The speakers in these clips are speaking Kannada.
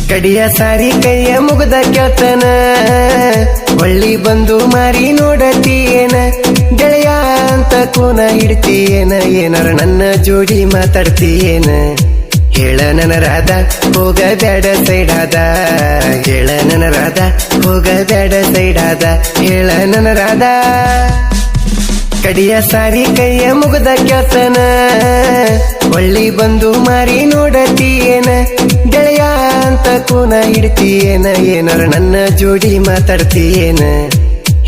ಕಡಿಯ ಸಾರಿ ಕೈಯ ಮುಗದ ಕೇಳ್ತಾನ ಒಳ್ಳಿ ಬಂದು ಮಾರಿ ನೋಡತೀಯೇನ ಗೆಳೆಯ ಅಂತ ಕೂನ ಹಿಡ್ತೀಯೇನ ಏನಾರ ನನ್ನ ಜೋಡಿ ಮಾತಾಡ್ತೀಯೇನ ಹೇಳ ನನ್ನ ರಾಧ ಹೋಗ ಬ್ಯಾಡ ಸೈಡಾದ ಹೇಳ ನನ್ನ ರಾಧ ಹೋಗ ಬ್ಯಾಡ ಸೈಡಾದ ಹೇಳ ನನ್ನ ರಾಧ ಕಡಿಯ ಸಾರಿ ಕೈಯ ಮುಗದ ಕೇಳ್ತಾನ ಒಳ್ಳಿ ಬಂದು ಮಾರಿ ನೋಡತೀಯೇನ ಗೆಳೆಯ ಅಂತ ಕೂನ ಹಿಡ್ತೀಯೇನ ಏನಾರ ನನ್ನ ಜೋಡಿ ಮಾತಾಡ್ತೀಯೇನ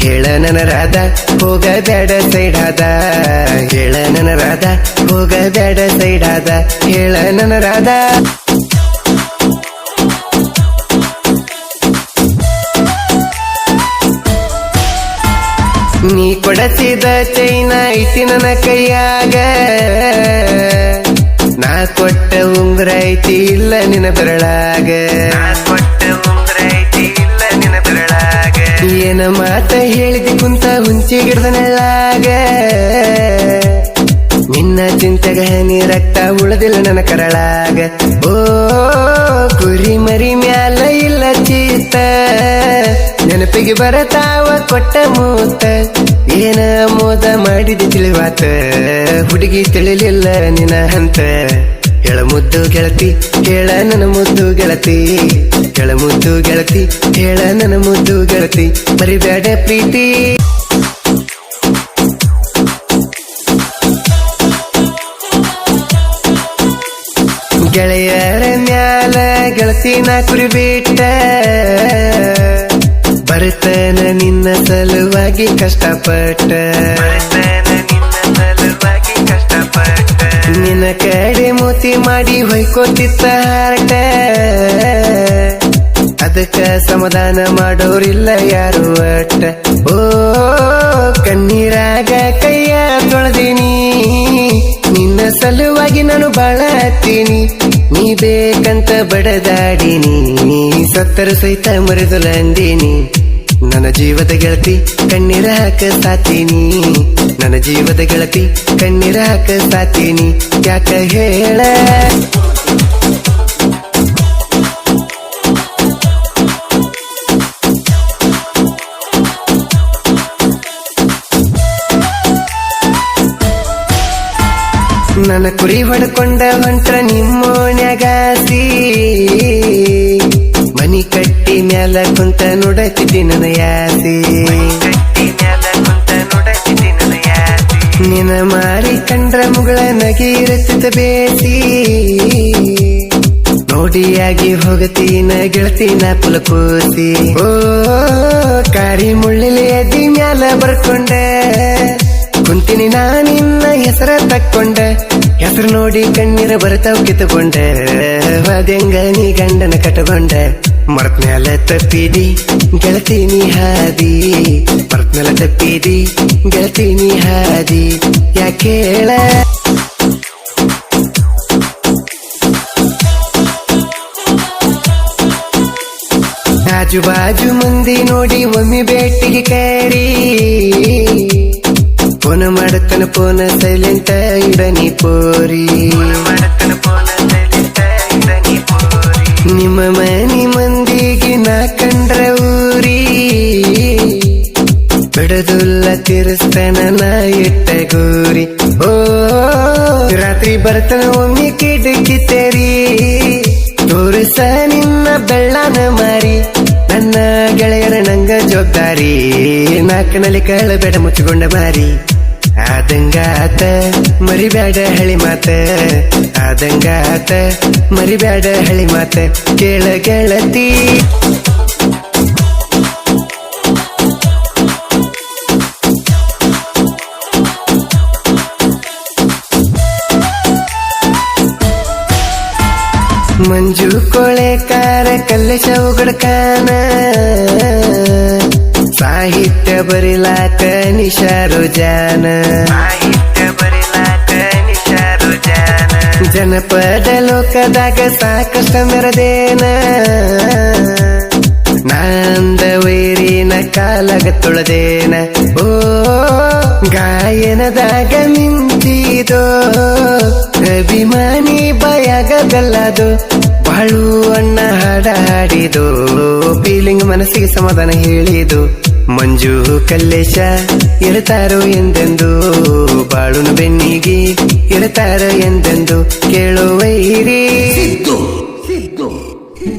ಹೇಳ ನನ್ನ ರಾಧ ಹೋಗ ಬ್ಯಾಡ ಸೈಡಾದ ಹೇಳ ನನ್ನ ರಾಧ ಹೋಗ ಬ್ಯಾಡ ಸೈಡಾದ ಹೇಳ ನನ್ನ ರಾಧ ನೀ ಕೊಡಸಿದ ಚೈನ ಐತಿ ನನ್ನ ಕೈಯಾಗ ನಾ ಕೊಟ್ಟ ಉಂಗುರ ಐತಿ ಇಲ್ಲ ನಿನ್ನ ಬೆರಳಾಗ ಏನ ಮಾತ ಹೇಳಿದಿ ಕುಂತ ಹುಂಚಿ ಗಿಡದ ನೆಳ್ಳಾಗ ನಿನ್ನ ಚಿಂತೆಗ ನೀ ರಕ್ತ ಉಳದಿಲ್ಲ ನನ್ನ ಕರಳಾಗ ಓ ಕುರಿ ಮರಿ ಮ್ಯಾಲ ಇಲ್ಲ ಚೀತ ನೆನಪಿಗೆ ಬರತಾವ ಕೊಟ್ಟ ಮೂತ ಏನ ಮೋದ ಮಾಡಿದ ತಿಳಿವಾತ ಹುಡುಗಿ ತಿಳಿಲಿಲ್ಲ ನಿನ್ನ ಹಂತ ಹೇಳ ಮುದ್ದು ಗೆಳತಿ ಹೇಳ ನನ್ನ ಮುದ್ದು ಗೆಳತಿ ಹೇಳ ಮುದ್ದು ಗೆಳತಿ ಹೇಳ ನನ್ನ ಮುದ್ದು ಗೆಳತಿ ಮರಿಬೇಡ ಪ್ರೀತಿ ಗೆಳೆಯರ ಮ್ಯಾಲ ಗೆಳತಿ ನಾ ಕುರಿ ಬಿಟ್ಟ ಬರ್ತನ ನಿನ್ನ ಸಲುವಾಗಿ ಕಷ್ಟಪಟ್ಟ ನಿನ್ನ ಕಡೆ ಮೋತಿ ಮಾಡಿ ಹೊಯ್ಕೋತಿತ್ತ ಹಾರಟ ಅದಕ್ಕ ಸಮಾಧಾನ ಮಾಡೋರಿಲ್ಲ ಯಾರು ಅಟ್ಟ ಓ ಕಣ್ಣೀರಾಗ ಕೈಯ ತೊಳೆದೀನಿ ನಿನ್ನ ಸಲುವಾಗಿ ನಾನು ಬಾಳ ಹತ್ತೀನಿ ನೀ ಬೇಕಂತ ಬಡದಾಡಿನಿ ಸತ್ತರ ಸಹಿತ ಮರೆದೊಲಂದೀನಿ ನನ್ನ ಜೀವದ ಗೆಳತಿ ಕಣ್ಣೀರ ಹಾಕ ಸಾತೀನಿ ನನ್ನ ಜೀವದ ಗೆಳತಿ ಕಣ್ಣೀರ ಹಾಕ ಸಾತೀನಿ ಯಾಕ ಹೇಳ ನನ್ನ ಕುರಿ ಹೊಡ್ಕೊಂಡ ಹೊಂಟ್ರ ನಿಮ್ಮೋಣ್ಯಾಗಾಸಿ ಮನಿ ಕಟ್ಟಿ ಮ್ಯಾಲ ಕುಂತ ನೋಡತಿದ್ದಿ ನನ್ನ ಯಾಸಿ ನಿನ್ನ ಮಾರಿ ಕಂಡ್ರ ಮುಗಳ ನಗಿರತಿದ್ದ ಬೇಸಿ ನೋಡಿಯಾಗಿ ಹೋಗತೀನ ಗೆಳತಿನ ಪುಲಕೂಸಿ ಓ ಕಾರಿ ಮುಳ್ಳಿಲಿ ಅದಿ ಮ್ಯಾಲ ಬರ್ಕೊಂಡೆ ಕುಂತಿನಿ ನಾನಿನ್ನ ಹೆಸರ ತಕ್ಕೊಂಡ ಹೆಸರು ನೋಡಿ ಕಣ್ಣೀರ ಬರ್ತಾವ್ ಕಿತ್ತುಕೊಂಡೆ ವಾದ್ಯಂಗ ನೀ ಗಂಡನ ಕಟ್ಟಕೊಂಡ ಮರತ್ಮ್ಯಾಲ ತಪ್ಪಿದಿ ಗೆಳತಿ ನೀ ಹಾದಿ ಮರತ್ಮ್ಯಾಲ ತಪ್ಪಿದಿ ಗೆಳತಿ ನೀ ಹಾದಿ ಯಾಕೇಳ ಆಜು ಬಾಜು ಮಂದಿ ನೋಡಿ ಒಮ್ಮೆ ಭೇಟಿಗೆ ಕರಿ ಫೋನ್ ಮಾಡತನ ಫೋನ್ ಸೈಲೆಂಟ್ ಇಡನಿ ಪೋರಿ ನಿಮ್ಮ ಮನಿ ಮಂದಿಗೆ ನಾ ಕಂಡ್ರ ಊರಿ ಬಿಡದುಲ್ಲ ತಿರ್ಸ್ತನ ನಾ ಇಟ್ಟ ಗೂರಿ ಓ ರಾತ್ರಿ ಬರ್ತನ ಒಮ್ಮೆ ಕಿಟಕಿ ತೆರಿ ತೋರಿಸ ನಿನ್ನ ಬೆಳ್ಳನ ಮಾರಿ ನನ್ನ ಗೆಳೆಯರ ನಂಗ ಜವಾಬ್ದಾರಿ ನಾಕನಲ್ಲಿ ಕಳಬೇಡ ಮುಚ್ಚಿಕೊಂಡ ಮಾರಿ ಆದಂಗಾತ ಮರಿಬ್ಯಾಡ ಹಳಿ ಮಾತ ಆದಂಗಾತ ಮರಿಬ್ಯಾಡ ಹಳಿ ಮಾತ ಕೇಳ ಗೆಳತಿ ಮಂಜು ಕೊಳೆಕಾರ ಕಲ್ಲೇಶವು ಗಡಕಾನ ಸಾಹಿತ್ಯ ಬರಿಲಾಕ ನಿಶಾರು ಜಾನ ಜನಪದ ಲೋಕದಾಗ ಸಾಕಷ್ಟ ಮೆರದೇನ ನಾಂದ ವೈರಿನ ಕಾಲಗ ತುಳದೇನ ಓ ಗಾಯನದಾಗ ಮಿಂಚಿದೋ ಅಭಿಮಾನಿ ಬಯಾಗ ಬೆಲ್ಲದು ಬಾಳು ಅಣ್ಣ ಹಾಡ ಹಾಡಿದು ಫೀಲಿಂಗ್ ಮನಸ್ಸಿಗೆ ಸಮಾಧಾನ ಹೇಳಿದು ಮಂಜು ಕಲ್ಲೇಶ ಇರ್ತಾರೋ ಎಂದೆಂದು ಬಾಳುನ ಬೆನ್ನಿಗೆ ಇರ್ತಾರ ಎಂದೆಂದು ಕೇಳುವ ಹಿರಿ